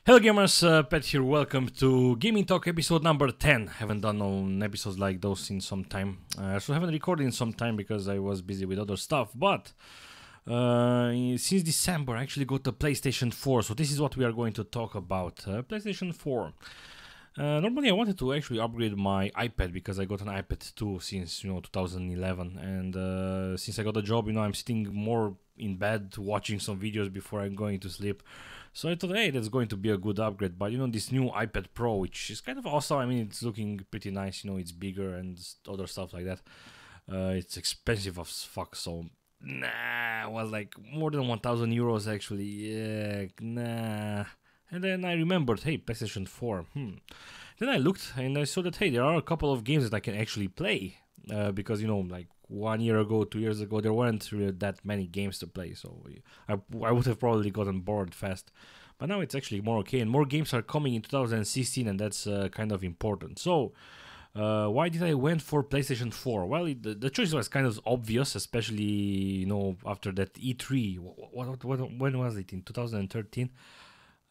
Hello gamers, Pet here, welcome to Gaming Talk episode number 10. Haven't done no episodes like those in some time. So haven't recorded in some time because I was busy with other stuff. But since December I actually got a PlayStation 4. So this is what we are going to talk about. PlayStation 4. Normally I wanted to actually upgrade my iPad because I got an iPad 2 since 2011, and since I got a job, I'm sitting more in bed watching some videos before I'm going to sleep. So I thought, hey, that's going to be a good upgrade. But this new iPad Pro, which is kind of awesome. I mean, it's looking pretty nice. It's bigger and other stuff like that. It's expensive as fuck. So nah, it was like more than 1,000 euros actually. Yeah, nah. And then I remembered, hey, PlayStation 4. Then I looked and I saw that, hey, there are a couple of games that I can actually play. Because, like 1 year ago, 2 years ago, there weren't really that many games to play. So I would have probably gotten bored fast. But now it's actually more okay. And more games are coming in 2016, and that's kind of important. So why did I went for PlayStation 4? Well, the choice was kind of obvious, especially, after that E3. When was it? In 2013?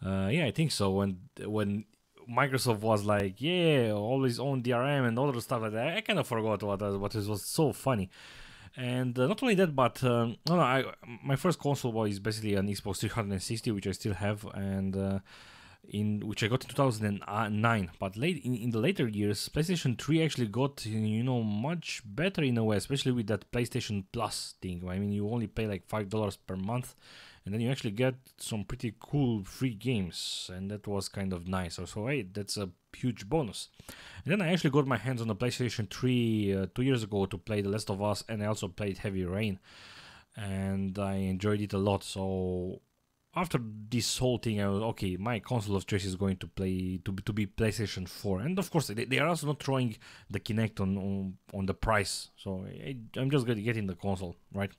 Yeah, I think so. When Microsoft was like, yeah, always own DRM and all the stuff like that. I kind of forgot what it was so funny. And not only that, but my first console was basically an Xbox 360, which I still have, and in which I got in 2009. But late in the later years, PlayStation 3 actually got much better in a way, especially with that PlayStation Plus thing. I mean, you only pay like $5 per month, and then you actually get some pretty cool free games, and that was kind of nice. So hey, that's a huge bonus. And then I actually got my hands on the PlayStation 3 2 years ago to play The Last of Us, and I also played Heavy Rain, and I enjoyed it a lot. So after this whole thing, I was okay. My console of choice is going to be PlayStation 4, and of course they are also not throwing the Kinect on the price. So I'm just going to get in the console, right?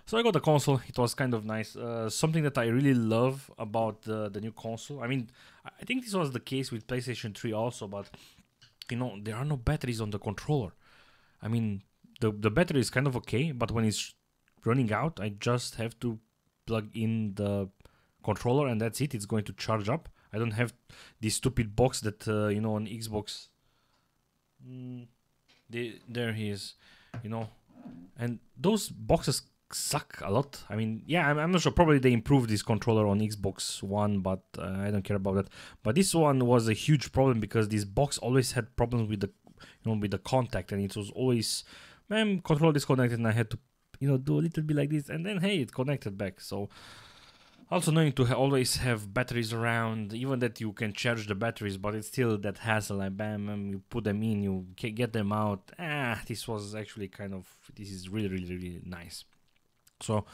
So I got the console. It was kind of nice. Something that I really love about the new console. I mean, I think this was the case with PlayStation 3 also, but there are no batteries on the controller. I mean, the battery is kind of okay, but when it's running out, I just have to plug in the controller and that's it. It's going to charge up. I don't have this stupid box that on Xbox. There he is, and those boxes suck a lot. I mean, yeah, I'm not sure. Probably they improved this controller on Xbox One, but I don't care about that. But this one was a huge problem because this box always had problems with the with the contact, and it was always controller disconnected, and I had to do a little bit like this, and then hey, it connected back. So also knowing to always have batteries around, even that you can charge the batteries, but it's still that hassle. Like bam, you put them in, you can get them out. This was actually this is really, really, really nice. So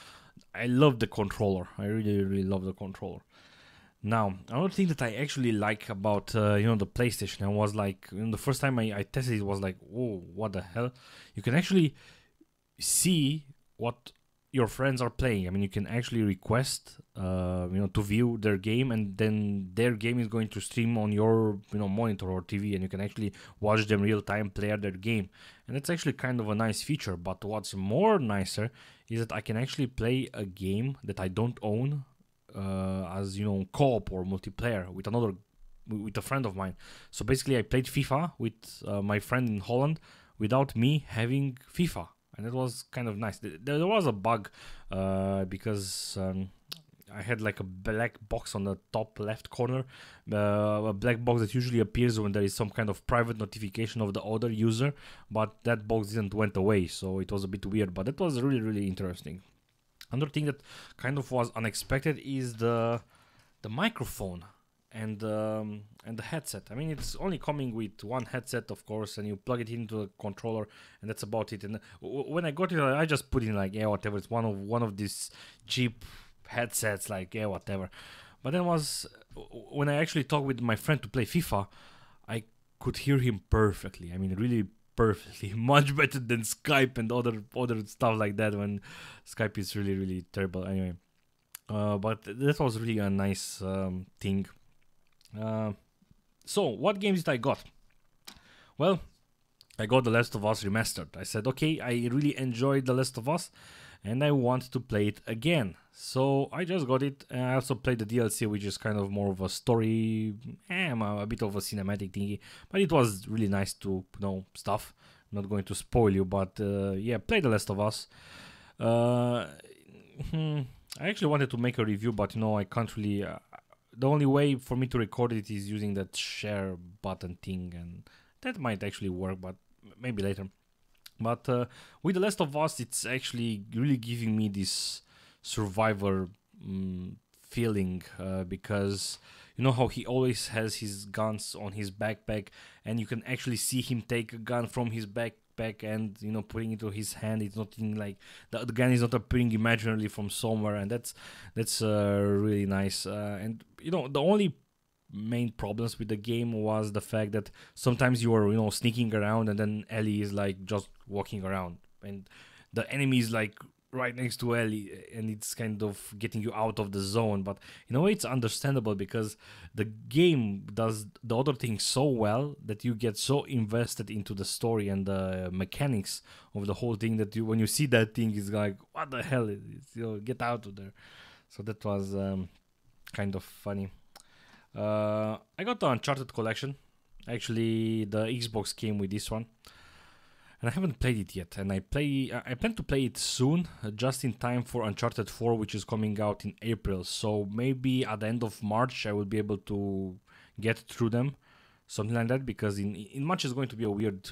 I love the controller. I really, really love the controller. Now, another thing that I actually like about the PlayStation, and was like the first time I tested it was like, whoa, what the hell? You can actually see what your friends are playing. I mean, you can actually request to view their game, and then their game is going to stream on your monitor or TV, and you can actually watch them real time play their game. And that's actually kind of a nice feature. But what's more nicer is that I can actually play a game that I don't own as co-op or multiplayer with a friend of mine. So basically I played FIFA with my friend in Holland without me having FIFA, and it was kind of nice. There was a bug because I had like a black box on the top left corner, a black box that usually appears when there is some kind of private notification of the other user, but that box didn't went away, so it was a bit weird, but that was really, really interesting. Another thing that kind of was unexpected is the microphone and the headset. I mean, it's only coming with one headset, of course, and you plug it into a controller, and that's about it. And when I got it, I just put in like, yeah, whatever. It's one of these cheap headsets, like, yeah, whatever. But then when I actually talked with my friend to play FIFA, I could hear him perfectly. I mean, really perfectly, much better than Skype and other stuff like that, when Skype is really, really terrible anyway. But that was really a nice thing. So what games did I got? Well, I got The Last of Us Remastered. I said, okay, I really enjoyed The Last of Us, and I want to play it again. So I just got it, and I also played the DLC, which is kind of more of a story, a bit of a cinematic thingy, but it was really nice to know stuff. I'm not going to spoil you, but yeah, play The Last of Us. I actually wanted to make a review, but I can't really. The only way for me to record it is using that share button thing, and that might actually work, but maybe later. But with The Last of Us, it's actually really giving me this survivor feeling, because you know how he always has his guns on his backpack, and you can actually see him take a gun from his backpack and putting it to his hand. It's not in like the gun is not appearing imaginarily from somewhere, and that's really nice. And the only main problems with the game was the fact that sometimes you are sneaking around, and then Ellie is like just walking around, and the enemy is like right next to Ellie, and it's kind of getting you out of the zone. But in a way, it's understandable because the game does the other thing so well that you get so invested into the story and the mechanics of the whole thing that when you see that thing, it's like, what the hell? Get out of there. So that was kind of funny. I got the Uncharted collection. Actually, the Xbox came with this one, and I haven't played it yet. And I plan to play it soon, just in time for Uncharted 4, which is coming out in April. So maybe at the end of March, I will be able to get through them, something like that. Because in March is going to be a weird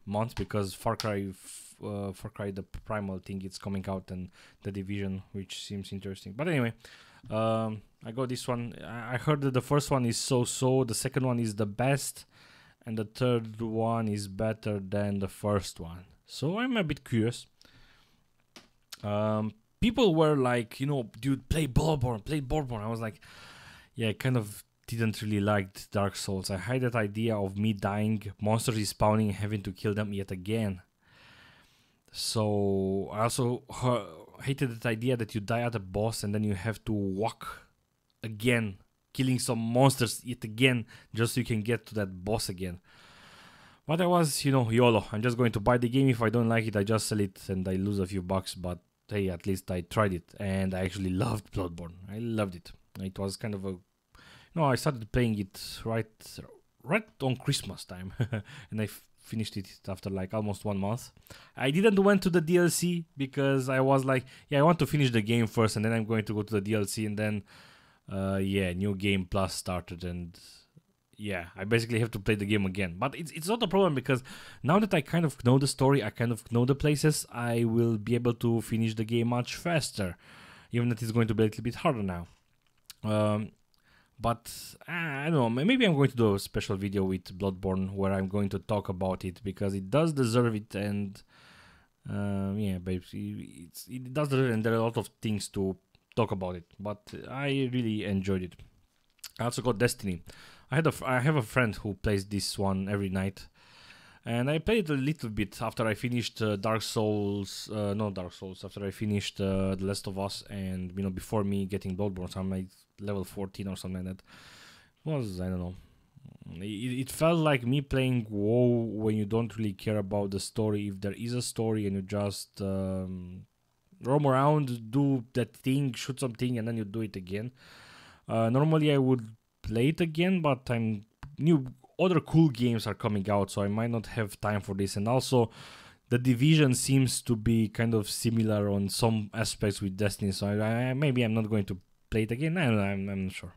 month, because Far Cry the Primal thing is coming out, and The Division, which seems interesting. But anyway. I got this one. I heard that the first one is so-so, the second one is the best, and the third one is better than the first one. So I'm a bit curious. People were like, dude, play Bloodborne. I was like, yeah, I kind of didn't really like Dark Souls. I had that idea of me dying, monsters respawning, and having to kill them yet again. So I also hated that idea that you die at a boss and then you have to walk again, killing some monsters yet again, just so you can get to that boss again. But I was, YOLO. I'm just going to buy the game. If I don't like it, I just sell it and I lose a few bucks. But hey, at least I tried it, and I actually loved Bloodborne. I loved it. It was kind of I started playing it right on Christmas time, and I finished it after like almost 1 month. I didn't went to the DLC because I was like, I want to finish the game first, and then I'm going to go to the DLC, and then New Game Plus started, and I basically have to play the game again. But it's not a problem, because now that I kind of know the story, I kind of know the places, I will be able to finish the game much faster, even if it's going to be a little bit harder now. But I don't know, maybe I'm going to do a special video with Bloodborne where I'm going to talk about it, because it does deserve it, and basically it does deserve it, and there are a lot of things to talk about it. But I really enjoyed it. I also got Destiny. I have a friend who plays this one every night, and I played a little bit after I finished after I finished The Last of Us, and before me getting Bloodborne, so I'm like level 14 or something like that. I don't know. It felt like me playing WoW when you don't really care about the story. If there is a story and you just roam around, do that thing, shoot something, and then you do it again. Normally I would play it again, but other cool games are coming out, so I might not have time for this. And also, The Division seems to be kind of similar on some aspects with Destiny, so maybe I'm not going to play it again. I'm not sure.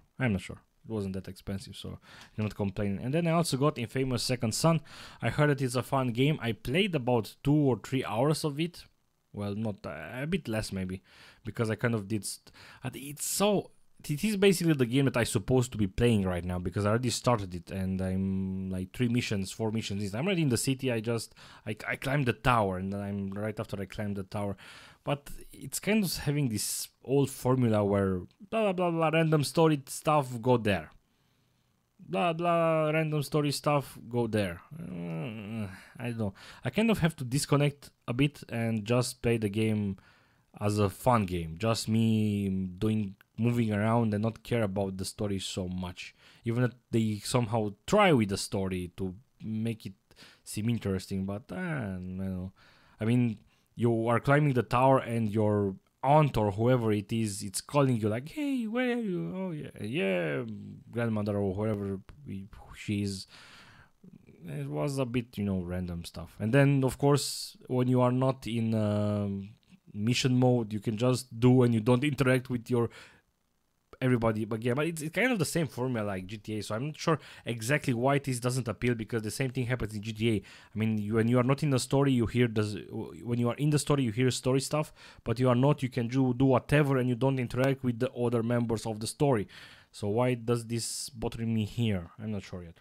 It wasn't that expensive, so I'm not complaining. And then I also got Infamous Second Son. I heard that it's a fun game. I played about 2 or 3 hours of it. Well, not a bit less maybe, because I kind of did. It is basically the game that I'm supposed to be playing right now, because I already started it, and I'm like 4 missions in. I'm already in the city. I climbed the tower, and then I'm right after I climbed the tower. But it's kind of having this old formula where blah blah blah random story stuff, go there. Blah blah random story stuff, go there. I don't know. I kind of have to disconnect a bit and just play the game as a fun game. Just me moving around and not care about the story so much. Even if they somehow try with the story to make it seem interesting, but I don't know. I mean, you are climbing the tower and your aunt or whoever it is, it's calling you like, hey, where are you? Oh yeah, grandmother or whoever she is. It was a bit, random stuff. And then, of course, when you are not in mission mode, you can just do and you don't interact with your everybody. But yeah, but it's kind of the same formula like GTA. So I'm not sure exactly why this doesn't appeal, because the same thing happens in GTA. I mean, when you are not in the story, you hear when you are in the story, you hear story stuff. But you are not, you can do whatever, and you don't interact with the other members of the story. So why does this bother me here? I'm not sure yet.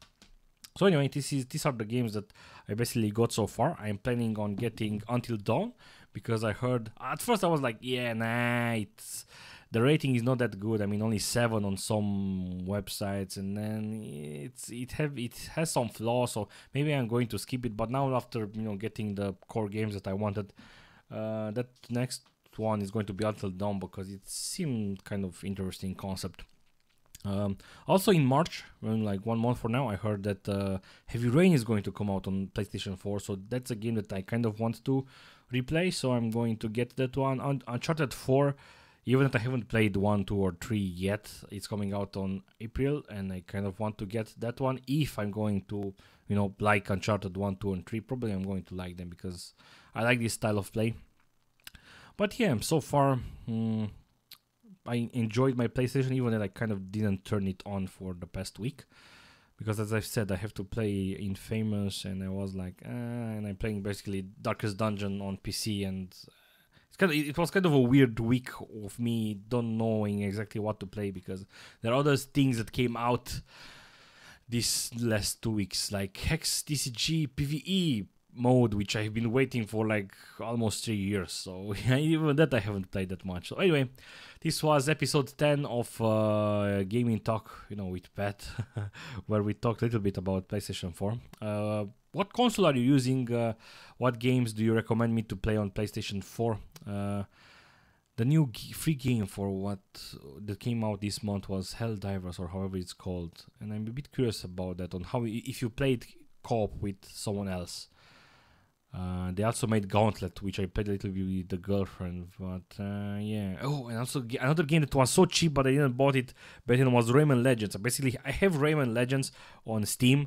So anyway, these are the games that I basically got so far. I'm planning on getting Until Dawn, because I heard at first I was like, yeah, nah, the rating is not that good. I mean, only 7 on some websites, and then it has some flaws. So maybe I'm going to skip it. But now after getting the core games that I wanted, that next one is going to be Until Dawn, because it seemed kind of interesting concept. Also in March, like 1 month from now, I heard that Heavy Rain is going to come out on PlayStation 4, so that's a game that I kind of want to replay, so I'm going to get that one. Uncharted 4, even if I haven't played 1, 2, or 3 yet, it's coming out on April, and I kind of want to get that one. If I'm going to, like Uncharted 1, 2, and 3, probably I'm going to like them, because I like this style of play. But yeah, so far, I enjoyed my PlayStation, even if I kind of didn't turn it on for the past week, because as I've said, I have to play Infamous, and I was like, and I'm playing basically Darkest Dungeon on PC, and it was kind of a weird week of me don't knowing exactly what to play, because there are other things that came out this last 2 weeks, like Hex TCG PvE mode, which I've been waiting for like almost 3 years, so even that I haven't played that much. So anyway, this was episode 10 of Gaming Talk, with Pat, where we talked a little bit about PlayStation 4. What console are you using? What games do you recommend me to play on PlayStation 4? The new free game for that came out this month was Helldivers, or however it's called, and I'm a bit curious about that, on how if you played co-op with someone else. They also made Gauntlet, which I played a little bit with the girlfriend, but yeah. Oh, and also another game that was so cheap but I didn't bought it back then was Rayman Legends. Basically, I have Rayman Legends on Steam,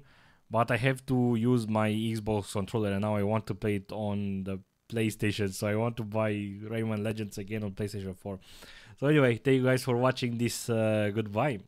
but I have to use my Xbox controller, and now I want to play it on the PlayStation, so I want to buy Rayman Legends again on PlayStation 4. So anyway, thank you guys for watching this. Goodbye.